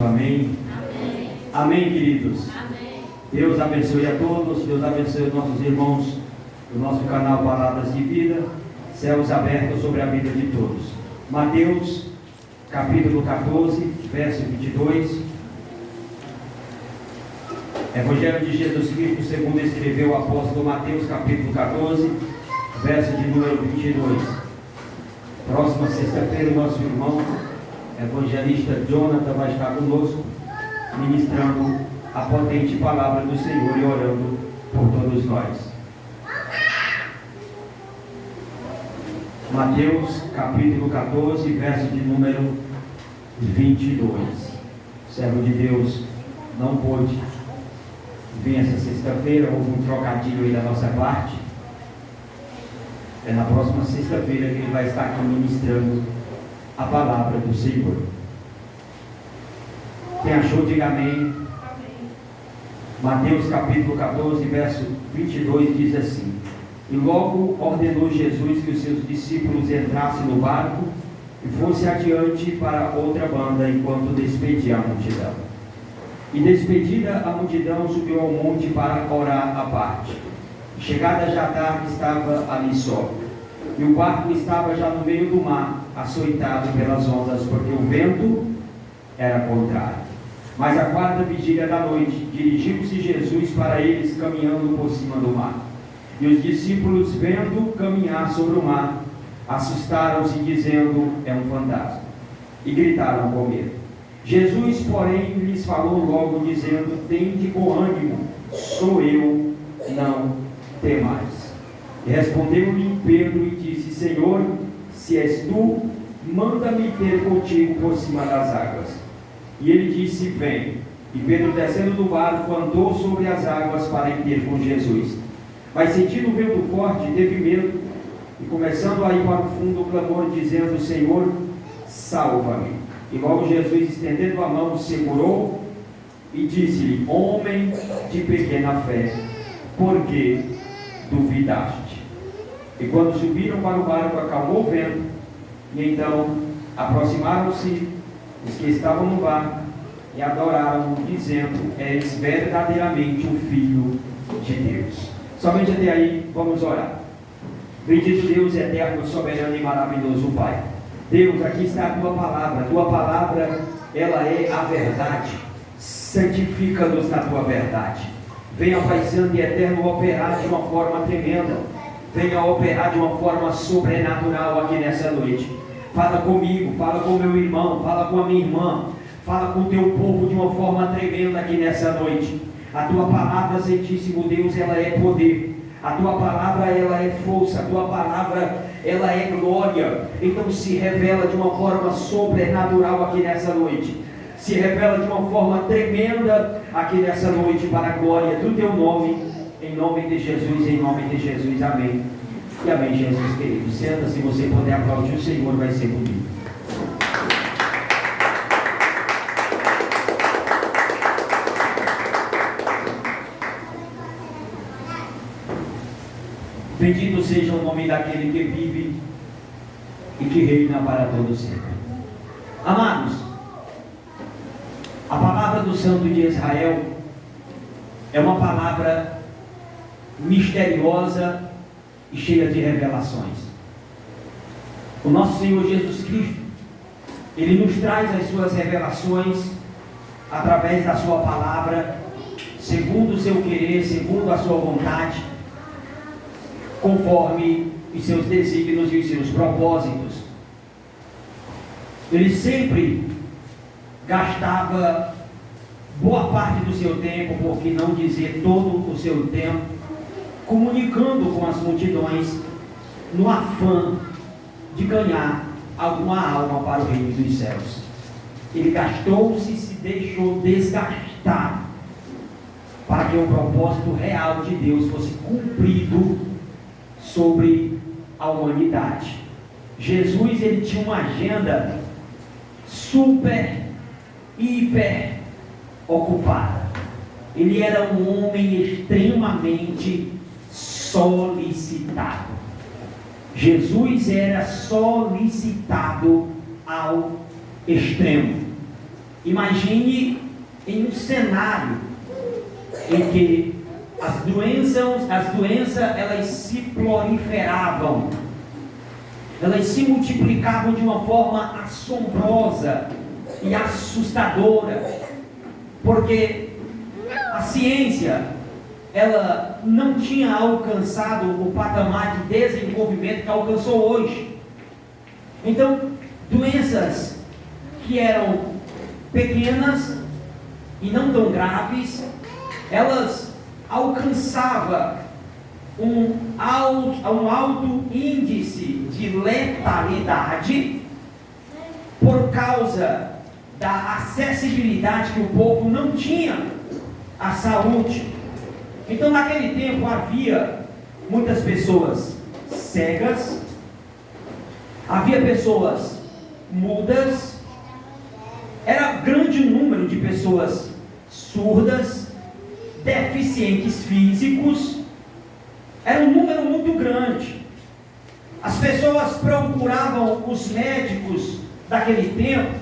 Amém? Amém. Amém, queridos? Amém. Deus abençoe a todos, Deus abençoe os nossos irmãos do nosso canal Palavras de Vida, céus abertos sobre a vida de todos. Mateus, capítulo 14, verso 22. Evangelho de Jesus Cristo, segundo escreveu o apóstolo Mateus, capítulo 14, verso de número 22. Próxima sexta-feira, o nosso irmão evangelista Jonathan vai estar conosco, ministrando a potente palavra do Senhor e orando por todos nós. Mateus, capítulo 14, verso de número 22. O servo de Deus não pôde vir essa sexta-feira, houve um trocadilho aí da nossa parte. É na próxima sexta-feira que ele vai estar aqui ministrando a palavra do Senhor. Quem achou, diga amém. Mateus capítulo 14, verso 22 diz assim: E logo ordenou Jesus que os seus discípulos entrassem no barco e fossem adiante para outra banda, enquanto despedia a multidão. E despedida a multidão, subiu ao monte para orar à parte. Chegada já a tarde, estava ali só. E o barco estava já no meio do mar, açoitado pelas ondas, porque o vento era contrário. Mas à quarta vigília da noite, dirigiu-se Jesus para eles, caminhando por cima do mar. E os discípulos, vendo caminhar sobre o mar, assustaram-se, dizendo: é um fantasma. E gritaram com medo. Jesus, porém, lhes falou logo, dizendo: tende bom ânimo, sou eu, não temais. E respondeu-lhe Pedro e disse: Senhor, se és tu, manda-me ter contigo por cima das águas. E ele disse: vem. E Pedro, descendo do barco, andou sobre as águas para ir ter com Jesus. Mas sentindo o vento forte, teve medo, e começando a ir para o fundo, clamou, dizendo: Senhor, salva-me. E logo Jesus, estendendo a mão, segurou e disse-lhe: homem de pequena fé, por que duvidaste? E quando subiram para o barco, acalmou o vento, e então aproximaram-se os que estavam no barco e adoraram, dizendo: és verdadeiramente o Filho de Deus. Somente até aí, vamos orar. Bendito Deus eterno, soberano e maravilhoso Pai. Deus, aqui está a Tua palavra, ela é a verdade. Santifica-nos na Tua verdade. Venha, Pai Santo e eterno, operar de uma forma tremenda. Venha operar de uma forma sobrenatural aqui nessa noite. Fala comigo, fala com o meu irmão, fala com a minha irmã, fala com o Teu povo de uma forma tremenda aqui nessa noite. A Tua palavra, Santíssimo Deus, ela é poder. A Tua palavra, ela é força. A Tua palavra, ela é glória. Então se revela de uma forma sobrenatural aqui nessa noite. Se revela de uma forma tremenda aqui nessa noite, para a glória do Teu nome. Em nome de Jesus, em nome de Jesus, amém. E amém, Jesus querido. Senta, se você puder aplaudir o Senhor, vai ser comigo. Bendito seja o nome daquele que vive e que reina para todo sempre. Amados, a palavra do Santo de Israel é uma palavra misteriosa e cheia de revelações. O nosso Senhor Jesus Cristo, Ele nos traz as suas revelações através da sua palavra, segundo o seu querer, segundo a sua vontade, conforme os seus desígnios e os seus propósitos. Ele sempre gastava boa parte do seu tempo, por que não dizer todo o seu tempo, comunicando com as multidões, no afã de ganhar alguma alma para o reino dos céus. Ele gastou-se e se deixou desgastar para que o propósito real de Deus fosse cumprido sobre a humanidade. Jesus, ele tinha uma agenda super, hiper ocupada. Ele era um homem extremamente solicitado. Jesus era solicitado ao extremo. Imagine em um cenário em que as doenças elas se proliferavam, elas se multiplicavam de uma forma assombrosa e assustadora, porque a ciência ela não tinha alcançado o patamar de desenvolvimento que alcançou hoje. Então, doenças que eram pequenas e não tão graves, elas alcançavam um alto índice de letalidade por causa da acessibilidade que o povo não tinha à saúde. Então, naquele tempo havia muitas pessoas cegas, havia pessoas mudas, era grande número de pessoas surdas, deficientes físicos, era um número muito grande. As pessoas procuravam os médicos daquele tempo,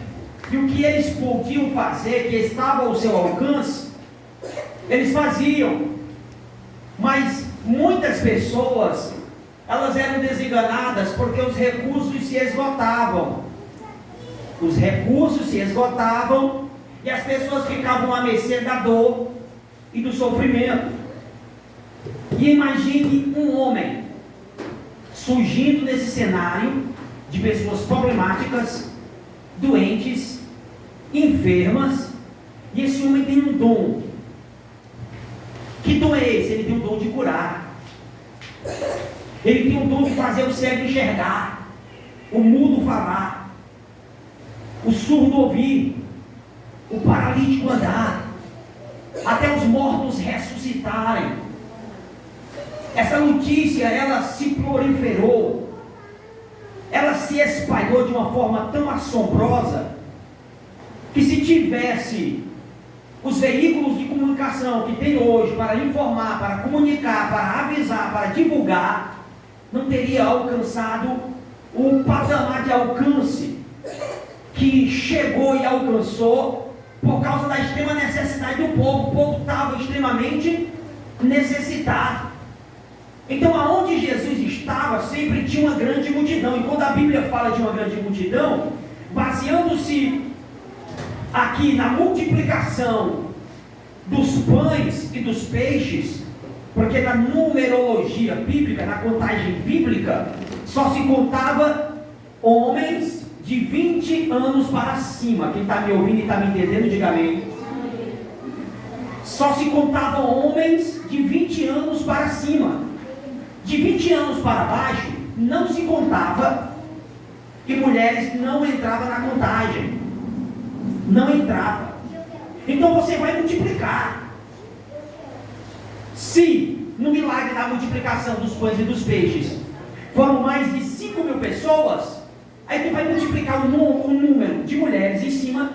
e o que eles podiam fazer, que estava ao seu alcance, eles faziam. Mas muitas pessoas, elas eram desenganadas porque os recursos se esgotavam. Os recursos se esgotavam e as pessoas ficavam à mercê da dor e do sofrimento. E imagine um homem surgindo nesse cenário de pessoas problemáticas, doentes, enfermas, e esse homem tem um dom. Que dom é esse? Ele tem o dom de curar. Ele tem o dom de fazer o cego enxergar, o mudo falar, o surdo ouvir, o paralítico andar, até os mortos ressuscitarem. Essa notícia, ela se proliferou, ela se espalhou de uma forma tão assombrosa, que se tivesse os veículos de comunicação que tem hoje para informar, para comunicar, para avisar, para divulgar, não teria alcançado o patamar de alcance que chegou e alcançou por causa da extrema necessidade do povo. O povo estava extremamente necessitado. Então, aonde Jesus estava, sempre tinha uma grande multidão. E quando a Bíblia fala de uma grande multidão, baseando-se aqui na multiplicação dos pães e dos peixes, porque na numerologia bíblica, na contagem bíblica, só se contava homens de 20 anos para cima. Quem está me ouvindo e está me entendendo, diga amém. Só se contavam homens de 20 anos para cima. De 20 anos para baixo, não se contava, e mulheres não entravam na contagem. Não entrava. Então você vai multiplicar. Se no milagre da multiplicação dos pães e dos peixes foram mais de 5.000 pessoas, aí tu vai multiplicar o número de mulheres em cima,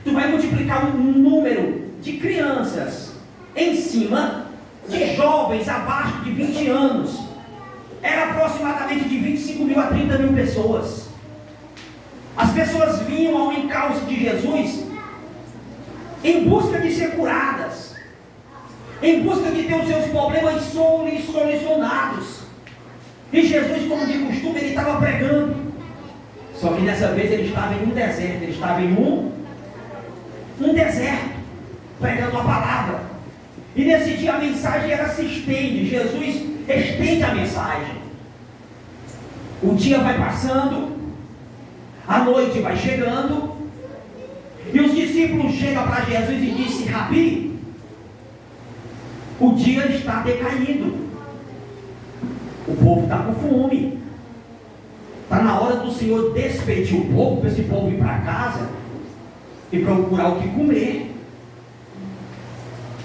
tu vai multiplicar o número de crianças em cima, de jovens abaixo de 20 anos. Era aproximadamente de 25.000 a 30.000 pessoas. As pessoas vinham ao encalço de Jesus em busca de ser curadas, em busca de ter os seus problemas solucionados. E Jesus, como de costume, ele estava pregando. Só que dessa vez ele estava em um deserto, ele estava em um deserto, pregando a palavra. E nesse dia a mensagem ela se estende, Jesus estende a mensagem. O dia vai passando, a noite vai chegando, e os discípulos chegam para Jesus e dizem: Rabi, o dia está decaindo, o povo está com fome, está na hora do Senhor despedir o povo, para esse povo ir para casa e procurar o que comer.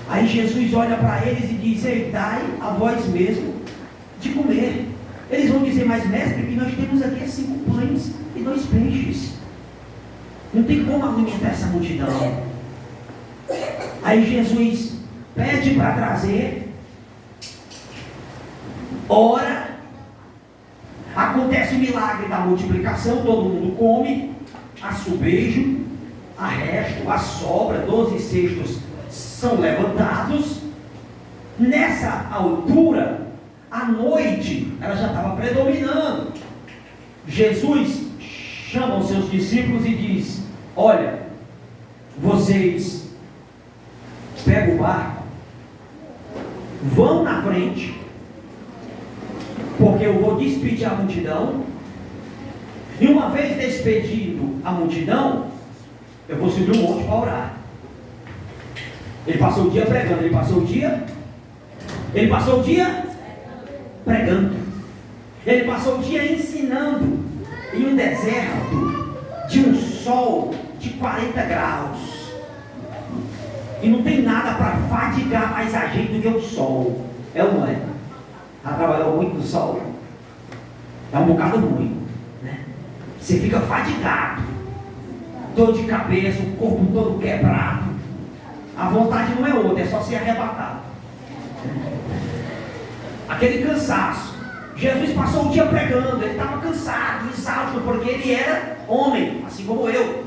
Aí Jesus olha para eles e diz: Ei, dai a vós mesmo de comer. Eles vão dizer: mas mestre, que nós temos aqui 5 pães e 2 peixes, não tem como alimentar essa multidão. Aí Jesus pede para trazer, ora, acontece o milagre da multiplicação, todo mundo come, assobejo, a resto, a sobra, 12 cestos são levantados. Nessa altura, a noite, ela já estava predominando. Jesus chama os seus discípulos e diz: olha, vocês pegam o barco, vão na frente, porque eu vou despedir a multidão, e uma vez despedido a multidão, eu vou subir um monte para orar. Ele passou o dia pregando, ele passou o dia pregando, ele passou o dia ensinando em um deserto de um sol de 40 graus, e não tem nada para fadigar mais a gente do que o sol, é ou não é? Já trabalhou muito no sol? É um bocado ruim, né? Você fica fadigado, dor de cabeça, o corpo todo quebrado, a vontade não é outra, é só ser arrebatado, aquele cansaço. Jesus passou o dia pregando, ele estava cansado, exausto, porque ele era homem, assim como eu.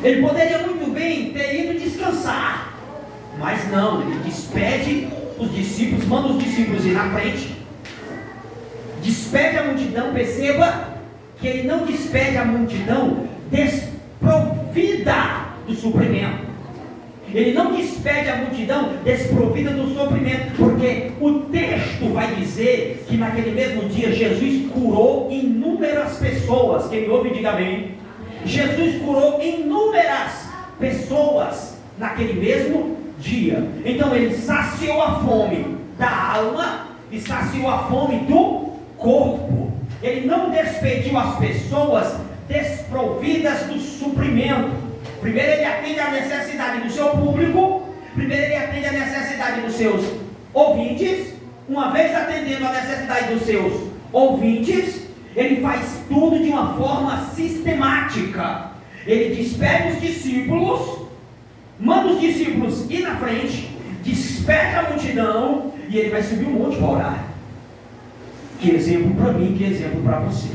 Ele poderia muito bem ter ido descansar, mas não, ele despede os discípulos, manda os discípulos ir na frente, despede a multidão. Perceba que ele não despede a multidão desprovida do suprimento. Ele não despede a multidão desprovida do sofrimento, porque o texto vai dizer que naquele mesmo dia Jesus curou inúmeras pessoas. Quem me ouve, diga amém. Jesus curou inúmeras pessoas naquele mesmo dia. Então ele saciou a fome da alma e saciou a fome do corpo. Ele não despediu as pessoas desprovidas do suprimento. Primeiro ele atende a necessidade do seu público, primeiro ele atende a necessidade dos seus ouvintes. Uma vez atendendo a necessidade dos seus ouvintes, ele faz tudo de uma forma sistemática. Ele despede os discípulos, manda os discípulos ir na frente, despede a multidão, e ele vai subir um monte para orar. Que exemplo para mim, que exemplo para você.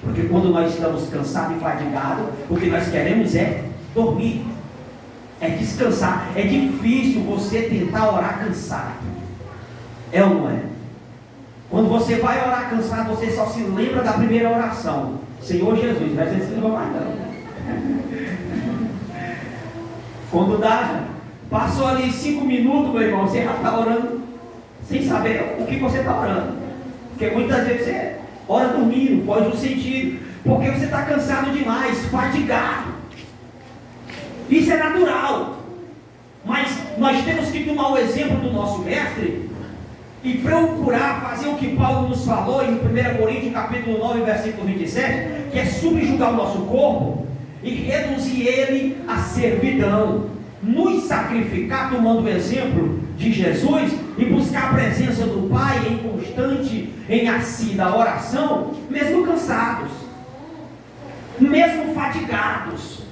Porque quando nós estamos cansados e fadigados, o que nós queremos é dormir, é descansar. É difícil você tentar orar cansado, é ou não é? Quando você vai orar cansado, você só se lembra da primeira oração: Senhor Jesus, mas você não vai mais não. Quando passou ali 5 minutos, meu irmão, você já está orando sem saber o que você está orando, porque muitas vezes você ora dormindo, foge do sentido, porque você está cansado demais, fadigado. Isso é natural, mas nós temos que tomar o exemplo do nosso mestre e procurar fazer o que Paulo nos falou em 1 Coríntios capítulo 9, versículo 27, que é subjugar o nosso corpo e reduzir ele à servidão, nos sacrificar tomando o exemplo de Jesus e buscar a presença do Pai em constante, em assídua oração, mesmo cansados, mesmo fadigados,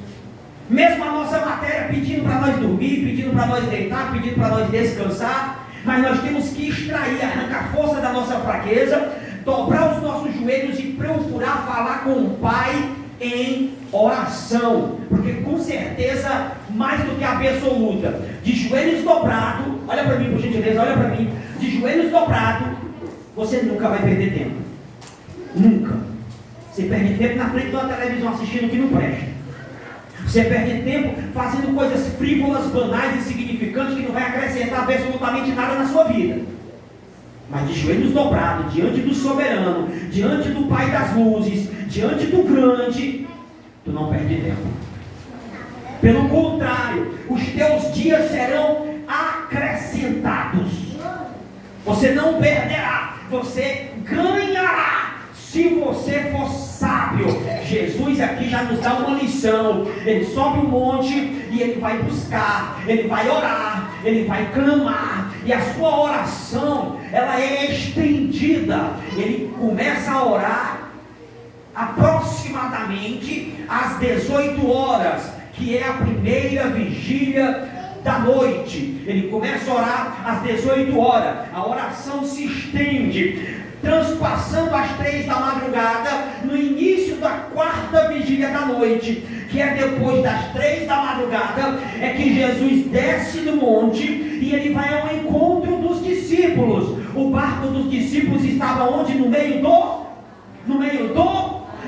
mesmo a nossa matéria pedindo para nós dormir, pedindo para nós deitar, pedindo para nós descansar, mas nós temos que extrair, arrancar a força da nossa fraqueza, dobrar os nossos joelhos e procurar falar com o Pai em oração, porque com certeza, mais do que absoluta, de joelhos dobrados, olha para mim por gentileza, olha para mim, de joelhos dobrados, você nunca vai perder tempo, nunca. Você perde tempo na frente da televisão assistindo o que não presta. Você perde tempo fazendo coisas frívolas, banais, insignificantes, que não vai acrescentar absolutamente nada na sua vida. Mas de joelhos dobrados, diante do soberano, diante do Pai das luzes, diante do grande, tu não perde tempo. Pelo contrário, os teus dias serão acrescentados. Você não perderá, você ganhará. Se você for sábio, Jesus aqui já nos dá uma lição. Ele sobe um monte e ele vai buscar, ele vai orar, ele vai clamar, e a sua oração, ela é estendida. Ele começa a orar aproximadamente às 18 horas, que é a primeira vigília da noite. Ele começa a orar às 18 horas, a oração se estende, transpassando as 3 da madrugada, no início da 4ª vigília da noite, que é depois das 3 da madrugada, é que Jesus desce do monte e ele vai ao encontro dos discípulos. O barco dos discípulos estava onde? No meio do...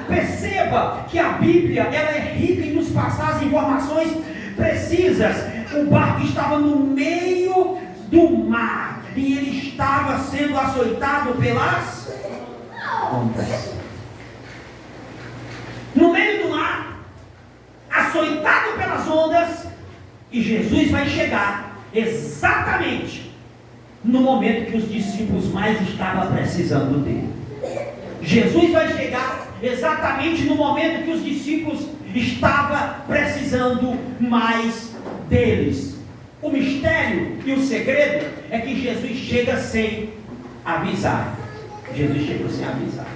Perceba que a Bíblia, ela é rica em nos passar as informações precisas. O barco estava no meio do mar e ele estava sendo açoitado pelas ondas. No meio do mar, açoitado pelas ondas, e Jesus vai chegar exatamente no momento que os discípulos mais estavam precisando dele. Jesus vai chegar exatamente no momento que os discípulos estavam precisando mais deles. O mistério e o segredo é que Jesus chega sem avisar. Jesus chegou sem avisar.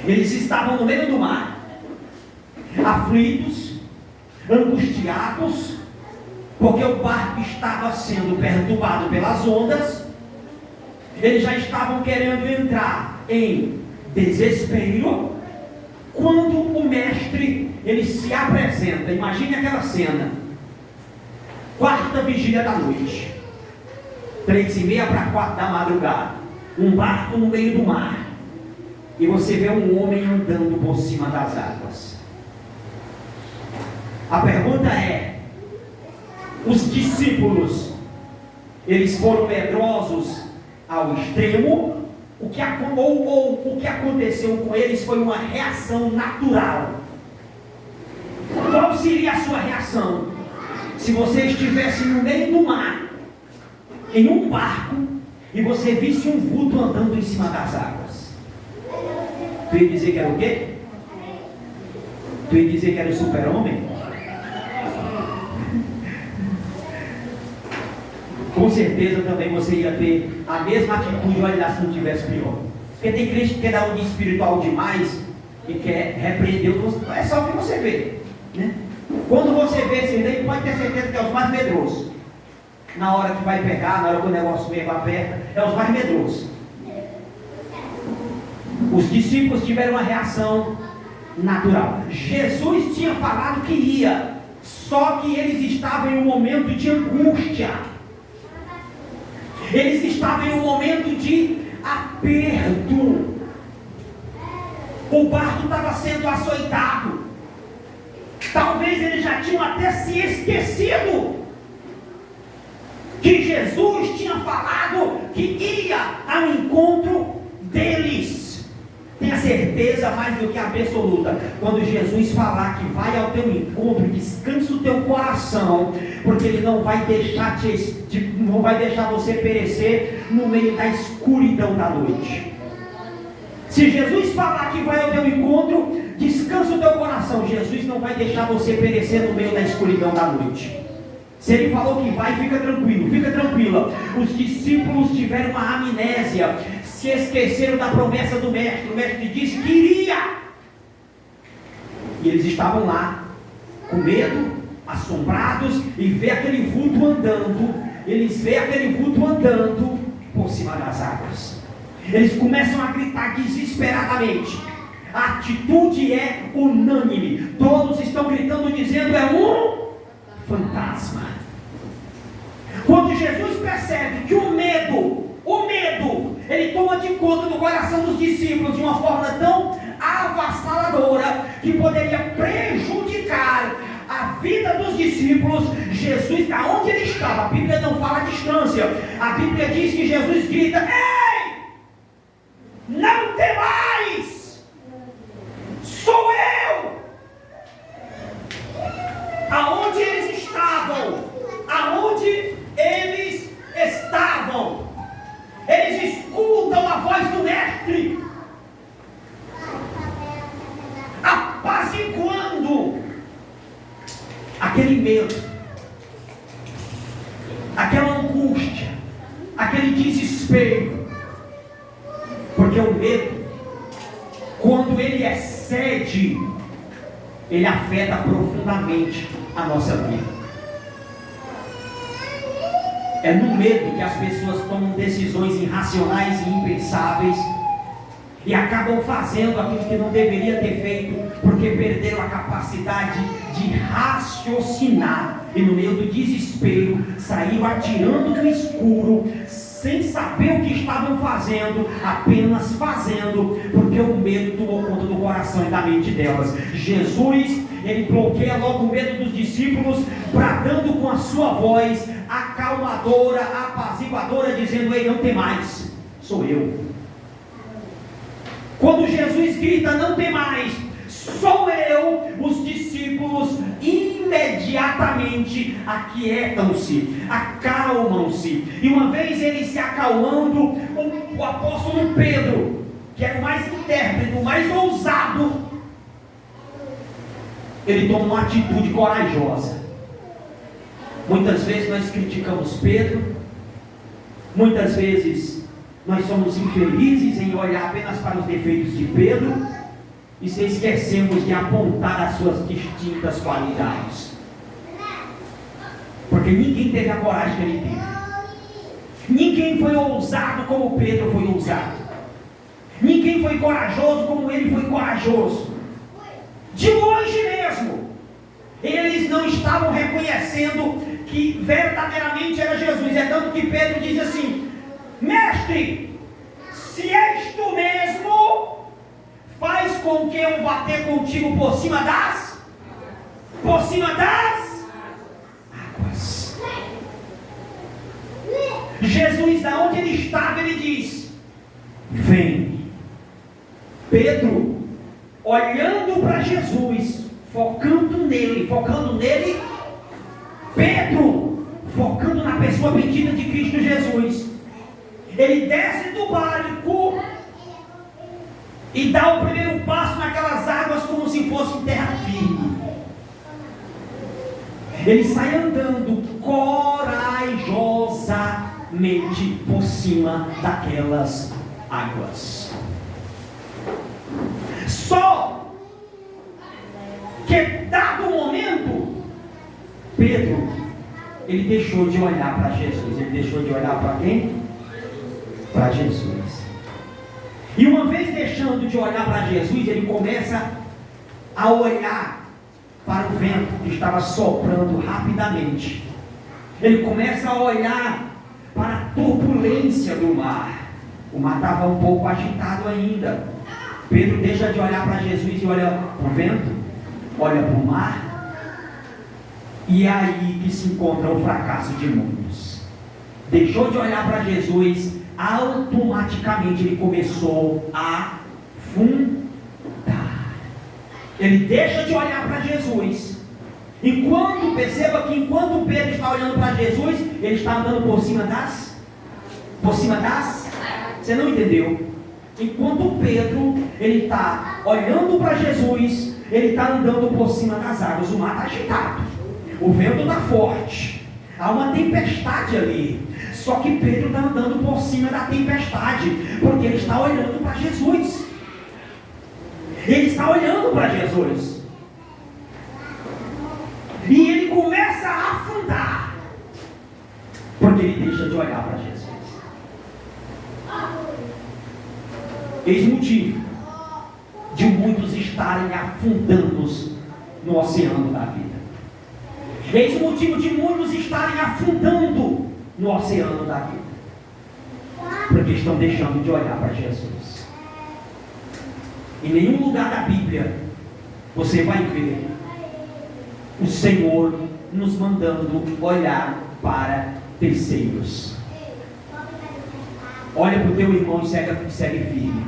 Eles estavam no meio do mar, aflitos, angustiados, porque o barco estava sendo perturbado pelas ondas. Eles já estavam querendo entrar em desespero, quando o mestre, ele se apresenta. Imagine aquela cena, 4ª vigília da noite, 3:30 para 4 da madrugada, um barco no meio do mar, e você vê um homem andando por cima das águas. A pergunta é: os discípulos, eles foram medrosos ao extremo? O que aconteceu com eles foi uma reação natural. Qual seria a sua reação se você estivesse no meio do mar, em um barco, e você visse um vulto andando em cima das águas? Tu ia dizer que era o quê? Tu ia dizer que era o super-homem? Com certeza também você ia ter a mesma atitude, olha lá, se não tivesse pior. Porque tem crente que quer dar um dia espiritual demais e quer repreender o que é só o que você vê, né? Quando você vê esse daí, pode ter certeza que é os mais medrosos. Na hora que vai pegar, na hora que o negócio mesmo aperta, é os mais medrosos. Os discípulos tiveram uma reação natural. Jesus tinha falado que ia, só que eles estavam em um momento de angústia. Eles estavam em um momento de aperto. O barco estava sendo açoitado. Talvez eles já tinham até se esquecido que Jesus tinha falado que ia ao encontro deles. Tenha certeza mais do que absoluta, quando Jesus falar que vai ao teu encontro, descansa o teu coração, porque Ele não vai deixar não vai deixar você perecer no meio da escuridão da noite. Se Jesus falar que vai ao teu encontro, descansa o teu coração. Jesus não vai deixar você perecer no meio da escuridão da noite. Se Ele falou que vai, fica tranquilo, fica tranquila. Os discípulos tiveram uma amnésia, se esqueceram da promessa do mestre. O mestre disse que iria, e eles estavam lá com medo, assombrados, e vê aquele vulto andando. Eles veem aquele vulto andando por cima das águas. Eles começam a gritar desesperadamente. A atitude é unânime. Todos estão gritando, dizendo: é um fantasma. Quando Jesus percebe que o medo, ele toma de conta do coração dos discípulos de uma forma tão avassaladora que poderia prejudicar a vida dos discípulos, Jesus, aonde ele estava, a Bíblia não fala a distância, a Bíblia diz que Jesus grita: ei, não temais, sou eu. Aonde eles estavam, eles escutam a voz do mestre, apaziguando aquele medo, aquela angústia, aquele desespero. Porque o medo, quando ele excede, ele afeta profundamente a nossa vida. É no medo que as pessoas tomam decisões irracionais e impensáveis. e acabam fazendo aquilo que não deveria ter feito, porque perderam a capacidade de raciocinar, e no meio do desespero saíram atirando no escuro, sem saber o que estavam fazendo, apenas fazendo, porque o medo tomou conta do coração e da mente delas. Jesus, ele bloqueia logo o medo dos discípulos, bradando com a sua voz acalmadora, apaziguadora, dizendo: ei, não tem mais, sou eu. Quando Jesus grita: não tem mais, sou eu, os discípulos imediatamente aquietam-se, acalmam-se. E uma vez eles se acalmando, o apóstolo Pedro, que era o mais intérprete, o mais ousado, ele toma uma atitude corajosa. Muitas vezes nós criticamos Pedro, muitas vezes nós somos infelizes em olhar apenas para os defeitos de Pedro, e se esquecemos de apontar as suas distintas qualidades, porque ninguém teve a coragem que ele teve, ninguém foi ousado como Pedro foi ousado, ninguém foi corajoso como ele foi corajoso. De longe mesmo, eles não estavam reconhecendo que verdadeiramente era Jesus. É tanto que Pedro diz assim: mestre, se és tu mesmo, faz com que eu vá ter contigo por cima das águas. Jesus, da onde ele estava, ele diz: vem. Pedro, olhando para Jesus, focando nele, Pedro, focando na pessoa bendita de Cristo Jesus, ele desce do barco e dá o primeiro passo naquelas águas como se fosse em terra firme. Ele sai andando corajosamente por cima daquelas águas. Só que, dado o momento, Pedro, ele deixou de olhar para Jesus. Ele deixou de olhar para quem? Para Jesus. E uma vez deixando de olhar para Jesus, ele começa a olhar para o vento que estava soprando rapidamente. Ele começa a olhar para a turbulência do mar. O mar estava um pouco agitado ainda. Pedro deixa de olhar para Jesus e olha para o vento, olha para o mar. E é aí que se encontra o fracasso de muitos. Deixou de olhar para Jesus, automaticamente ele começou a afundar. Ele deixa de olhar para Jesus. Perceba que enquanto Pedro está olhando para Jesus, ele está andando por cima das. Você não entendeu? Enquanto Pedro, ele está olhando para Jesus, ele está andando por cima das águas. O mar está agitado, o vento está forte, há uma tempestade ali. Só que Pedro está andando por cima da tempestade, porque ele está olhando para Jesus. Ele está olhando para Jesus. E ele começa a afundar, porque ele deixa de olhar para Jesus. Eis o motivo de muitos estarem afundando no oceano da vida. Eis o motivo de muitos estarem afundando no oceano da vida, porque estão deixando de olhar para Jesus. Em nenhum lugar da Bíblia você vai ver o Senhor nos mandando olhar para terceiros. Olha para o teu irmão e segue firme.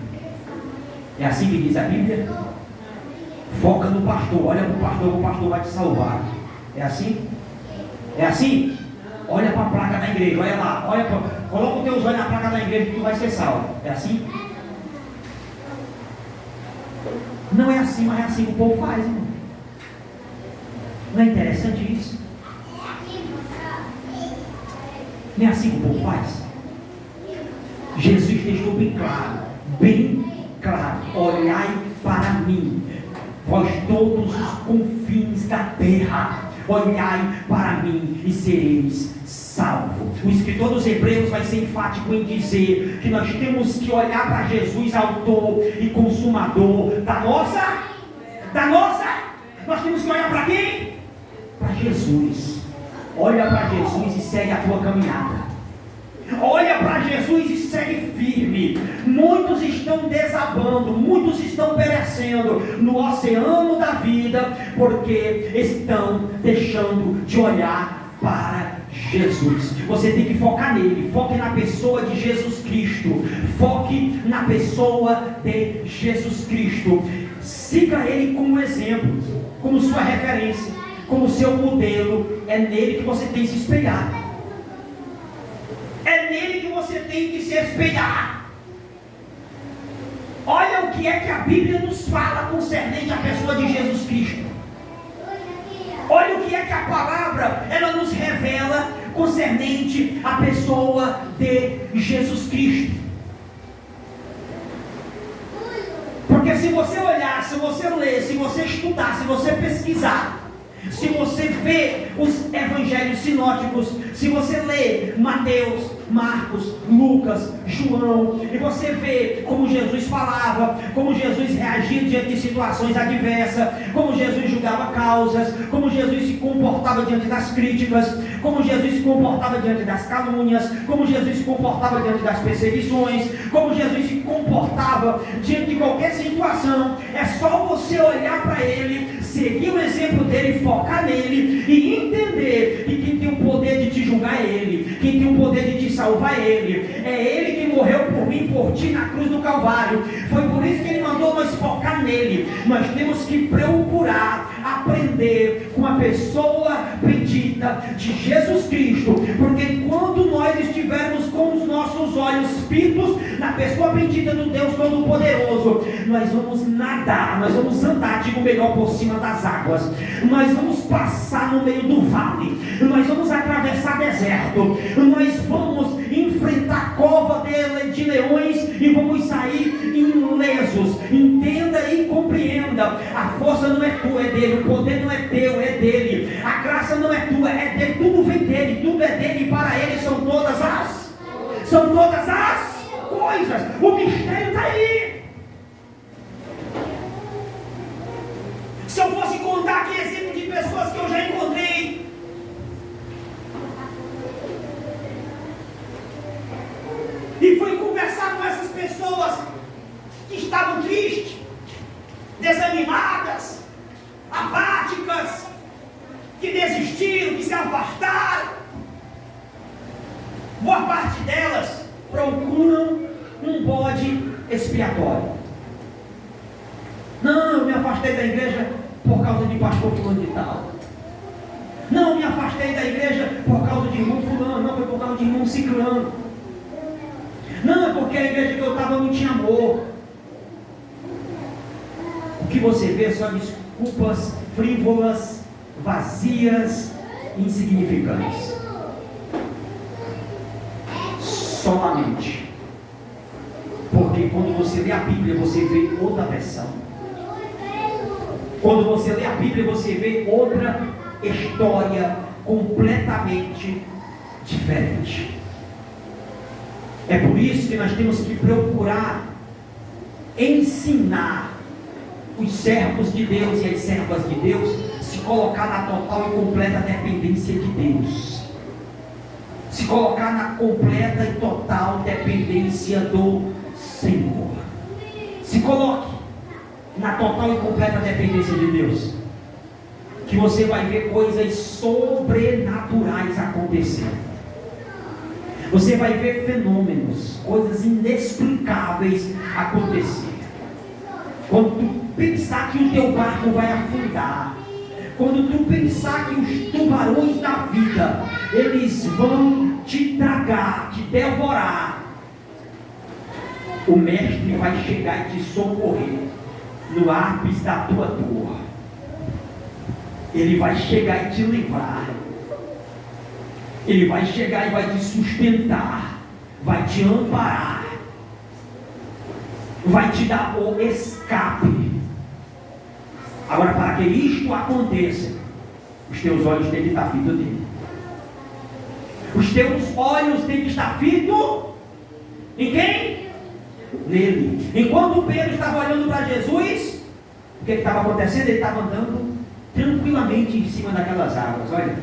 É assim que diz a Bíblia? Foca no pastor, olha para o pastor vai te salvar. É assim? É assim? Olha para a placa da igreja, olha lá, coloca os teus olhos na placa da igreja que tu vai ser salvo. É assim? Não é assim, mas é assim que o povo faz, irmão. Não é interessante isso? Não é assim que o povo faz? Jesus deixou bem claro, olhai para mim, vós todos os confins da terra, olhai para mim e sereis salvo. O escritor dos Hebreus vai ser enfático em dizer que nós temos que olhar para Jesus, autor e consumador da nossa. Nós temos que olhar para quem? Para Jesus. Olha para Jesus e segue a tua caminhada. Olha para Jesus e segue firme. Muitos estão desabando, muitos estão perecendo no oceano da vida, porque estão deixando de olhar para Jesus. Você tem que focar nele. Foque na pessoa de Jesus Cristo. Foque na pessoa de Jesus Cristo. Siga ele como exemplo, como sua referência, como seu modelo. É nele que você tem que se espelhar. É nele que você tem que se espelhar. Olha o que é que a Bíblia nos fala concernente à pessoa de Jesus Cristo. Olha o que é que a palavra ela nos revela concernente à pessoa de Jesus Cristo. Porque se você olhar, se você ler, se você estudar, se você pesquisar, se você vê os evangelhos sinóticos, se você lê Mateus, Marcos, Lucas, João, e você vê como Jesus falava, como Jesus reagia diante de situações adversas, como Jesus julgava causas, como Jesus se comportava diante das críticas, como Jesus se comportava diante das calúnias, como Jesus se comportava diante das perseguições, como Jesus se comportava diante de qualquer situação. É só você olhar para ele, seguir o exemplo dele, focar nele e entender que quem tem o poder de te julgar é ele, quem tem o poder de te salvar é ele. É ele que morreu por mim, por ti na cruz do Calvário. Foi por isso que ele mandou nós focar nele. Nós temos que procurar aprender com a pessoa bendita de Jesus Cristo, porque quando nós estivermos com os nossos olhos fitos na pessoa bendita do Deus Todo-Poderoso, nós vamos nadar, nós vamos andar, digo melhor, por cima das águas, nós vamos passar no meio do vale, nós vamos atravessar deserto, nós vamos enfrentar a cova de leões e vamos sair ilesos. Entenda e compreenda: a força não é tua, é dele. O poder não é teu, é dele. A graça não é tua, é dele. Tudo vem dele, tudo é dele, e para ele são todas as coisas. O mistério está aí. Se eu fosse contar aqui exemplo de pessoas que eu já encontrei, e fui conversar com essas pessoas que estavam tristes, desanimadas, apáticas, que desistiram, que se afastaram. Boa parte delas procuram um bode expiatório. Não, eu me afastei da igreja por causa de pastor fulano de tal. Não, me afastei da igreja por causa de irmão fulano. Não, foi por causa de irmão ciclano. Não, é porque a igreja que eu estava não tinha amor. O que você vê são desculpas frívolas, vazias, insignificantes. Solamente. Porque quando você lê a Bíblia, você vê outra versão. Quando você lê a Bíblia, você vê outra história completamente diferente. É por isso que nós temos que procurar ensinar os servos de Deus e as servas de Deus se colocar na total e completa dependência de Deus. Se colocar na completa e total dependência do Senhor. Se coloque na total e completa dependência de Deus, que você vai ver coisas sobrenaturais acontecendo. Você vai ver fenômenos, coisas inexplicáveis acontecer. Quando tu pensar que o teu barco vai afundar, quando tu pensar que os tubarões da vida, eles vão te tragar, te devorar, o mestre vai chegar e te socorrer no ápice da tua dor. Ele vai chegar e te livrar. Ele vai chegar e vai te sustentar, vai te amparar, vai te dar o escape. Agora, para que isto aconteça, os teus olhos têm que estar fitos nele. Os teus olhos têm que estar fitos em quem? Nele. Enquanto Pedro estava olhando para Jesus, o que estava acontecendo? Ele estava andando tranquilamente em cima daquelas águas, olha.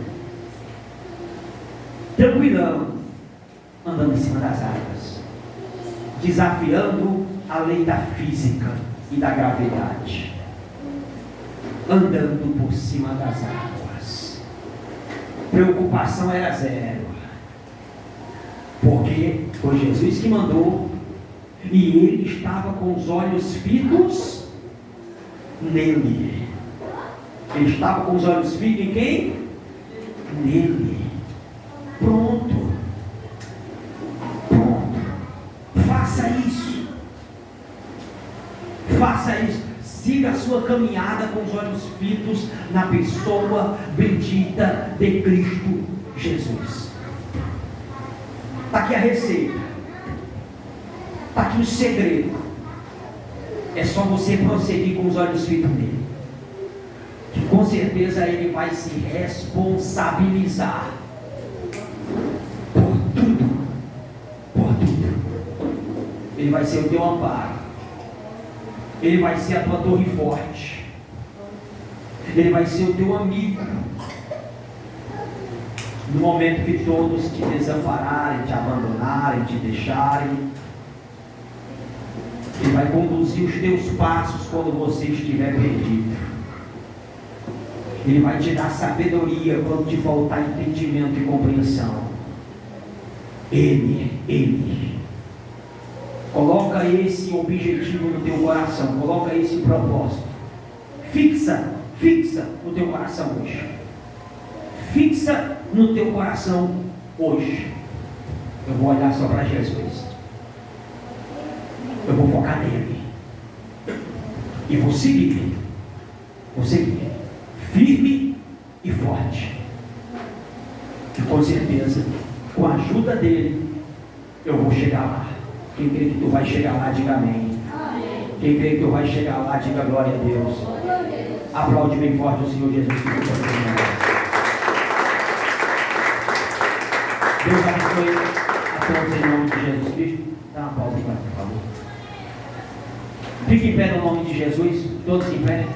Tranquilão, andando em cima das águas, desafiando a lei da física e da gravidade, andando por cima das águas. Preocupação era zero, porque foi Jesus que mandou, e ele estava com os olhos fitos nele. Ele estava com os olhos fitos em quem? Nele. Pronto. Faça isso. Faça isso. Siga a sua caminhada com os olhos fitos na pessoa bendita de Cristo Jesus. Está aqui a receita. Está aqui o segredo. É só você prosseguir com os olhos fitos nele, que com certeza ele vai se responsabilizar por tudo. Por tudo. Ele vai ser o teu amparo. Ele vai ser a tua torre forte. Ele vai ser o teu amigo. No momento que todos te desampararem, te abandonarem, te deixarem, Ele vai conduzir os teus passos quando você estiver perdido. Ele vai te dar sabedoria quando te faltar entendimento e compreensão. Ele. Coloca esse objetivo no teu coração. Coloca esse propósito. Fixa no teu coração hoje. Fixa no teu coração hoje. Eu vou olhar só para Jesus. Eu vou focar nele. E vou seguir. Firme e forte. E com certeza, com a ajuda dele, eu vou chegar lá. Quem crê que tu vai chegar lá, diga amém. Quem crê que tu vai chegar lá, diga glória a Deus. Aplaude bem forte o Senhor Jesus Cristo. Deus abençoe a todos em nome de Jesus Cristo. Dá uma pausa, por favor. Fique em pé no nome de Jesus, todos em pé.